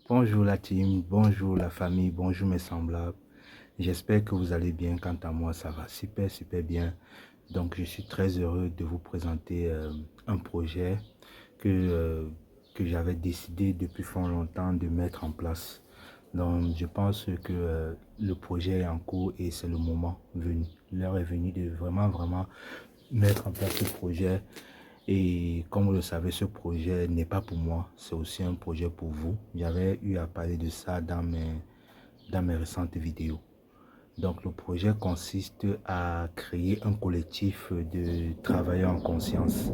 Bonjour la team, bonjour la famille, bonjour mes semblables. J'espère que vous allez bien. Quant à moi, ça va super, super bien. Donc, je suis très heureux de vous présenter un projet que, euh, que j'avais décidé depuis fort longtemps de mettre en place. Donc, je pense que le projet est en cours et c'est le moment venu. L'heure est venue de vraiment, vraiment mettre en place ce projet. Et comme vous le savez, ce projet n'est pas pour moi, c'est aussi un projet pour vous. J'avais eu à parler de ça dans mes récentes vidéos. Donc le projet consiste à créer un collectif de travailleurs en conscience.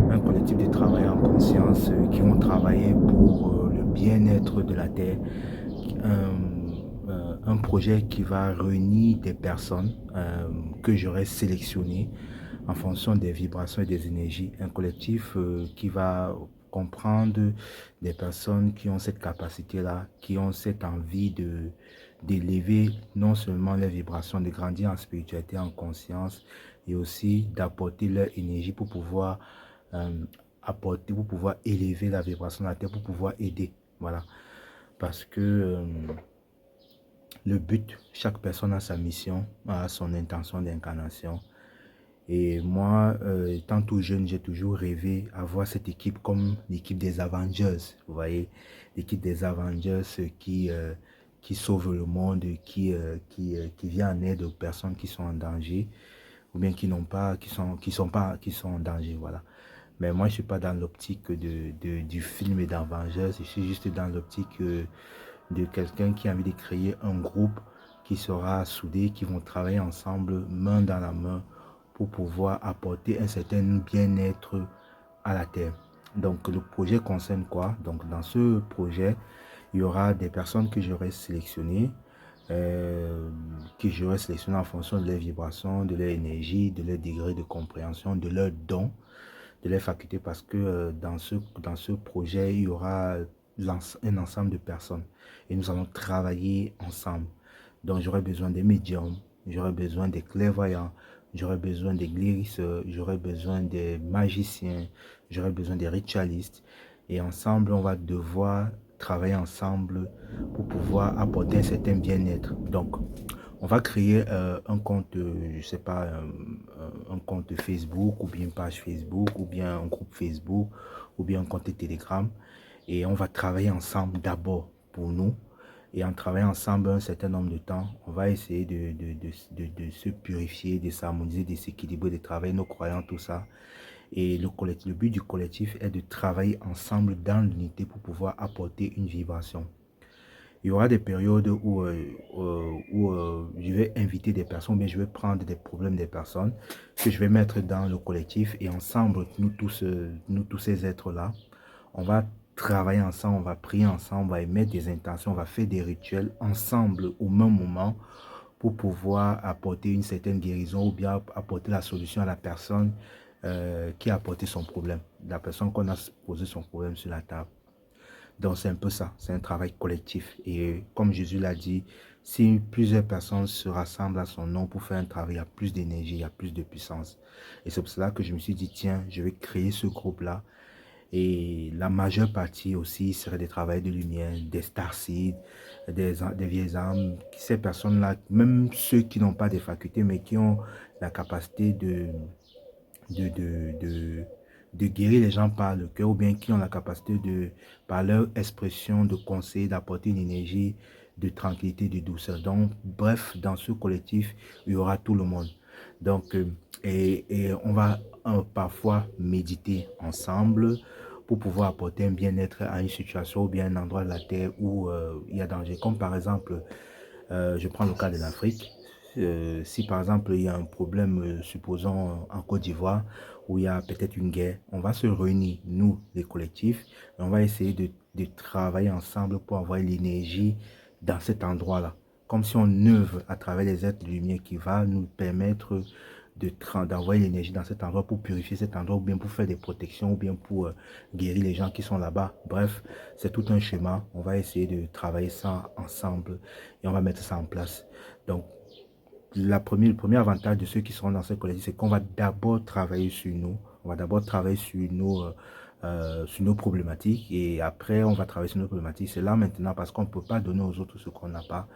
Un collectif de travailleurs en conscience qui vont travailler pour le bien-être de la Terre. Un projet qui va réunir des personnes que j'aurai sélectionnées en fonction des vibrations et des énergies. Un collectif qui va comprendre des personnes qui ont cette capacité-là, qui ont cette envie d'élever non seulement les vibrations, de grandir en spiritualité, en conscience, et aussi d'apporter leur énergie pour pouvoir pour pouvoir élever la vibration de la Terre, pour pouvoir aider. Voilà. Parce que le but, chaque personne a sa mission, a son intention d'incarnation. Et moi, étant tout jeune, j'ai toujours rêvé à voir cette équipe comme l'équipe des Avengers. Vous voyez, l'équipe des Avengers qui sauve le monde, qui vient en aide aux personnes qui sont en danger, ou bien qui n'ont pas, qui sont en danger, voilà. Mais moi, je suis pas dans l'optique du film d'Avengers, je suis juste dans l'optique de quelqu'un qui a envie de créer un groupe qui sera soudé, qui vont travailler ensemble, main dans la main, pour pouvoir apporter un certain bien-être à la Terre. Donc le projet concerne quoi? Donc dans ce projet, il y aura des personnes que j'aurai sélectionnées en fonction de leur vibration, de leur énergie, de leur degré de compréhension, de leurs dons, de leurs facultés, parce que dans ce projet, il y aura un ensemble de personnes et nous allons travailler ensemble. Donc j'aurai besoin des médiums, j'aurai besoin des clairvoyants, j'aurai besoin des guérisseurs, j'aurai besoin des magiciens, j'aurai besoin des ritualistes. Et ensemble, on va devoir travailler ensemble pour pouvoir apporter un certain bien-être. Donc, on va créer un compte, je sais pas, un compte Facebook ou bien une page Facebook ou bien un groupe Facebook ou bien un compte Telegram. Et on va travailler ensemble d'abord pour nous. Et en travaillant ensemble un certain nombre de temps, on va essayer de se purifier, de s'harmoniser, de s'équilibrer, de travailler nos croyances, tout ça. Et le but du collectif est de travailler ensemble dans l'unité pour pouvoir apporter une vibration. Il y aura des périodes où je vais inviter des personnes, mais je vais prendre des problèmes des personnes que je vais mettre dans le collectif et ensemble, nous tous ces êtres-là, on va travailler ensemble, on va prier ensemble, on va émettre des intentions, on va faire des rituels ensemble au même moment pour pouvoir apporter une certaine guérison ou bien apporter la solution à la personne qui a apporté son problème, la personne qu'on a posé son problème sur la table. Donc c'est un peu ça, c'est un travail collectif. Et comme Jésus l'a dit, si plusieurs personnes se rassemblent à son nom pour faire un travail, il y a plus d'énergie, il y a plus de puissance. Et c'est pour cela que je me suis dit, tiens, je vais créer ce groupe-là. Et la majeure partie aussi serait des travailleurs de lumière, des starseeds, des vieilles âmes. Ces personnes-là, même ceux qui n'ont pas des facultés, mais qui ont la capacité de, de, de, de guérir les gens par le cœur, ou bien qui ont la capacité de, par leur expression, de conseiller, d'apporter une énergie de tranquillité, de douceur. Donc, bref, dans ce collectif, il y aura tout le monde. Donc, et on va parfois méditer ensemble pour pouvoir apporter un bien-être à une situation ou bien un endroit de la Terre où il y a danger. Comme par exemple, je prends le cas de l'Afrique. Si par exemple il y a un problème, supposons en Côte d'Ivoire, où il y a peut-être une guerre, on va se réunir, nous, les collectifs, et on va essayer de travailler ensemble pour avoir l'énergie dans cet endroit-là. Comme si on œuvre à travers les êtres de lumière qui va nous permettre d'envoyer l'énergie dans cet endroit pour purifier cet endroit, ou bien pour faire des protections, ou bien pour guérir les gens qui sont là-bas. Bref, c'est tout un schéma. On va essayer de travailler ça ensemble et on va mettre ça en place. Donc, le premier avantage de ceux qui seront dans ce collectif, c'est qu'on va d'abord travailler sur nous. On va d'abord travailler sur sur nos problématiques et après on va travailler sur nos problématiques. C'est là maintenant parce qu'on ne peut pas donner aux autres ce qu'on n'a pas.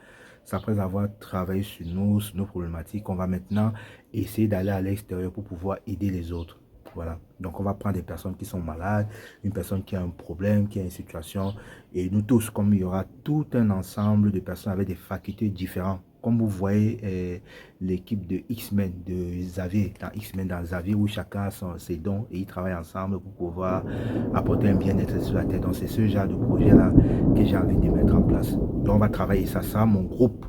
C'est après avoir travaillé sur nos problématiques, on va maintenant essayer d'aller à l'extérieur pour pouvoir aider les autres. Voilà. Donc on va prendre des personnes qui sont malades, une personne qui a un problème, qui a une situation. Et nous tous, comme il y aura tout un ensemble de personnes avec des facultés différentes. Comme vous voyez l'équipe de X-Men, de Xavier, dans X-Men, dans Xavier, où chacun a ses dons et ils travaillent ensemble pour pouvoir apporter un bien-être sur la Terre. Donc c'est ce genre de projet-là que j'ai envie de mettre en place. Donc on va travailler ça, mon groupe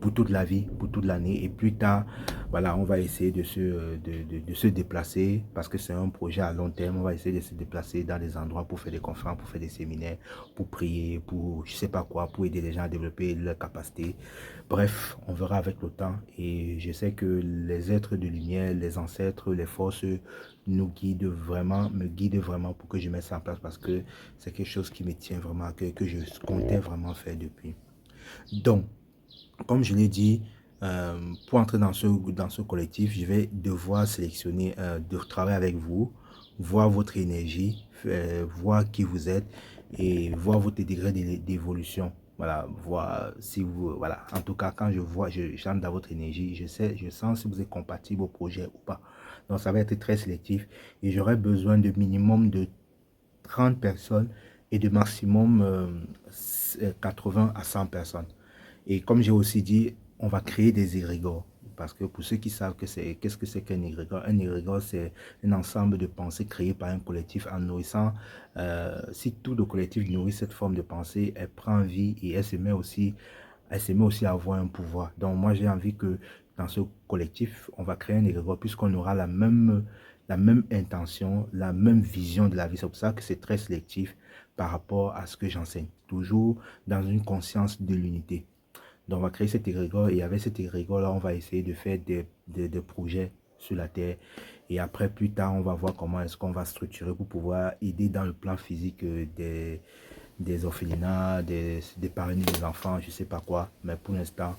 pour toute la vie, pour toute l'année. Et plus tard, voilà, on va essayer de se déplacer parce que c'est un projet à long terme. On va essayer de se déplacer dans des endroits pour faire des conférences, pour faire des séminaires, pour prier, pour je sais pas quoi, pour aider les gens à développer leurs capacités. Bref, on verra avec le temps. Et je sais que les êtres de lumière, les ancêtres, les forces nous guident vraiment, me guident vraiment pour que je mette ça en place parce que c'est quelque chose qui me tient vraiment à cœur, que je comptais vraiment faire depuis. Donc, comme je l'ai dit, pour entrer dans ce collectif, je vais devoir sélectionner, de travailler avec vous, voir votre énergie, voir qui vous êtes et voir votre degré d'évolution. Voilà, voir si vous, voilà. En tout cas, quand j'entre dans votre énergie, je sens si vous êtes compatible au projet ou pas. Donc, ça va être très sélectif et j'aurai besoin de minimum de 30 personnes et de maximum 80 à 100 personnes. Et comme j'ai aussi dit, on va créer des égrégores. Parce que pour ceux qui savent qu'est-ce que c'est qu'un égrégore, un égrégore, c'est un ensemble de pensées créées par un collectif en nourrissant. Si tout le collectif nourrit cette forme de pensée, elle prend vie et elle se met aussi à avoir un pouvoir. Donc moi, j'ai envie que dans ce collectif, on va créer un égrégore puisqu'on aura la même intention, la même vision de la vie. C'est pour ça que c'est très sélectif par rapport à ce que j'enseigne. Toujours dans une conscience de l'unité. Donc, on va créer cet égrégore et avec cet égrégore-là, on va essayer de faire des projets sur la Terre. Et après, plus tard, on va voir comment est-ce qu'on va structurer pour pouvoir aider dans le plan physique des orphelinats, des parrains des enfants, je ne sais pas quoi. Mais pour l'instant,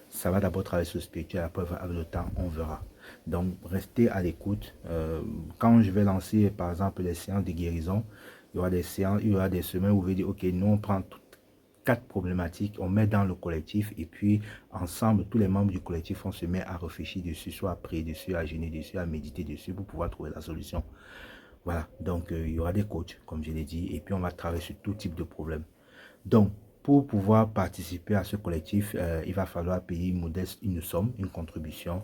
ça va d'abord travailler sur le spirituel. Après, avec le temps, on verra. Donc, restez à l'écoute. Quand je vais lancer, par exemple, les séances de guérison, il y aura des séances, il y aura des semaines où vous allez dire, OK, nous, on prend tout 4 problématiques, on met dans le collectif et puis ensemble, tous les membres du collectif, on se met à réfléchir dessus, soit à prier dessus, à jeûner dessus, à méditer dessus pour pouvoir trouver la solution. Voilà, donc il y aura des coachs, comme je l'ai dit, et puis on va travailler sur tout type de problème. Donc, pour pouvoir participer à ce collectif, il va falloir payer une somme, une contribution,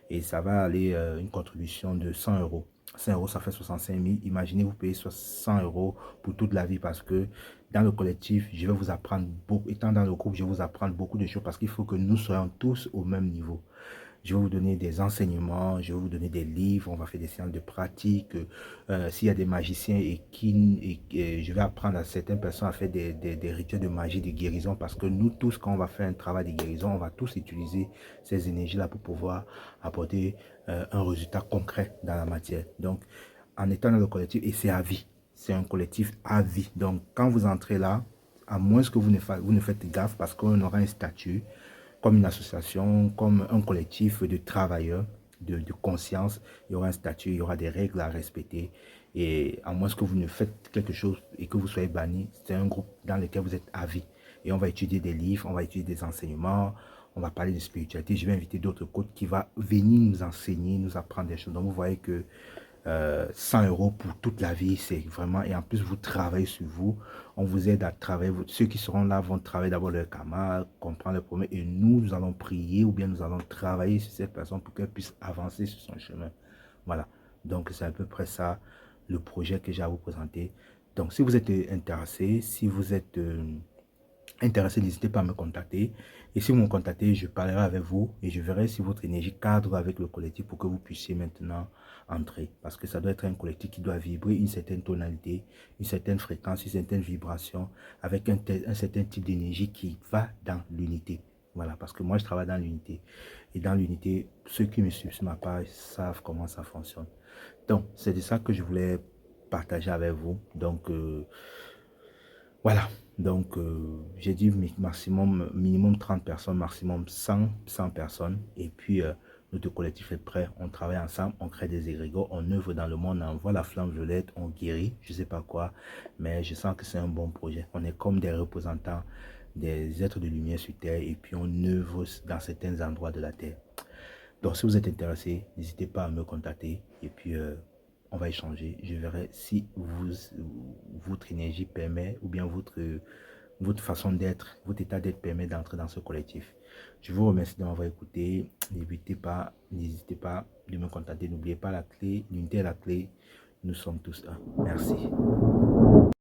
et ça va aller une contribution de 100 euros. 100 euros, ça fait 65 000. Imaginez, vous payez 100 euros pour toute la vie parce que dans le collectif, je vais vous apprendre beaucoup. Étant dans le groupe, je vais vous apprendre beaucoup de choses parce qu'il faut que nous soyons tous au même niveau. Je vais vous donner des enseignements, je vais vous donner des livres, on va faire des séances de pratique. S'il y a des magiciens et je vais apprendre à certaines personnes à faire des rituels de magie, de guérison, parce que nous tous, quand on va faire un travail de guérison, on va tous utiliser ces énergies-là pour pouvoir apporter un résultat concret dans la matière. Donc, en étant dans le collectif, et c'est à vie, c'est un collectif à vie. Donc, quand vous entrez là, à moins que vous ne faites gaffe, parce qu'on aura un statut, comme une association, comme un collectif de travailleurs, de conscience, il y aura un statut, il y aura des règles à respecter. Et à moins que vous ne faites quelque chose et que vous soyez banni, c'est un groupe dans lequel vous êtes à vie. Et on va étudier des livres, on va étudier des enseignements, on va parler de spiritualité. Je vais inviter d'autres coachs qui vont venir nous enseigner, nous apprendre des choses. Donc vous voyez que 100 euros pour toute la vie, c'est vraiment, et en plus vous travaillez sur vous, on vous aide à travailler, ceux qui seront là vont travailler d'abord leur karma, comprendre le problème, et nous allons prier ou bien nous allons travailler sur cette personne pour qu'elle puisse avancer sur son chemin. Voilà, donc c'est à peu près ça le projet que j'ai à vous présenter. Donc si vous êtes intéressé, si vous êtes intéressé, n'hésitez pas à me contacter. Et si vous me contactez, je parlerai avec vous et je verrai si votre énergie cadre avec le collectif pour que vous puissiez maintenant entrer. Parce que ça doit être un collectif qui doit vibrer une certaine tonalité, une certaine fréquence, une certaine vibration, avec un certain type d'énergie qui va dans l'unité. Voilà, parce que moi je travaille dans l'unité. Et dans l'unité, ceux qui me suivent sur ma page savent comment ça fonctionne. Donc, c'est de ça que je voulais partager avec vous. Donc, voilà, donc j'ai dit maximum, minimum 30 personnes, maximum 100 personnes. Et puis, Notre collectif est prêt, on travaille ensemble, on crée des égrégores, on œuvre dans le monde, on envoie la flamme violette, on guérit, je sais pas quoi, mais je sens que c'est un bon projet. On est comme des représentants des êtres de lumière sur Terre et puis on œuvre dans certains endroits de la Terre. Donc, si vous êtes intéressé, n'hésitez pas à me contacter et puis on va échanger. Je verrai si votre énergie permet ou bien votre façon d'être, votre état d'être permet d'entrer dans ce collectif. Je vous remercie de m'avoir écouté. N'hésitez pas de me contacter. N'oubliez pas la clé, l'unité est la clé. Nous sommes tous un. Merci.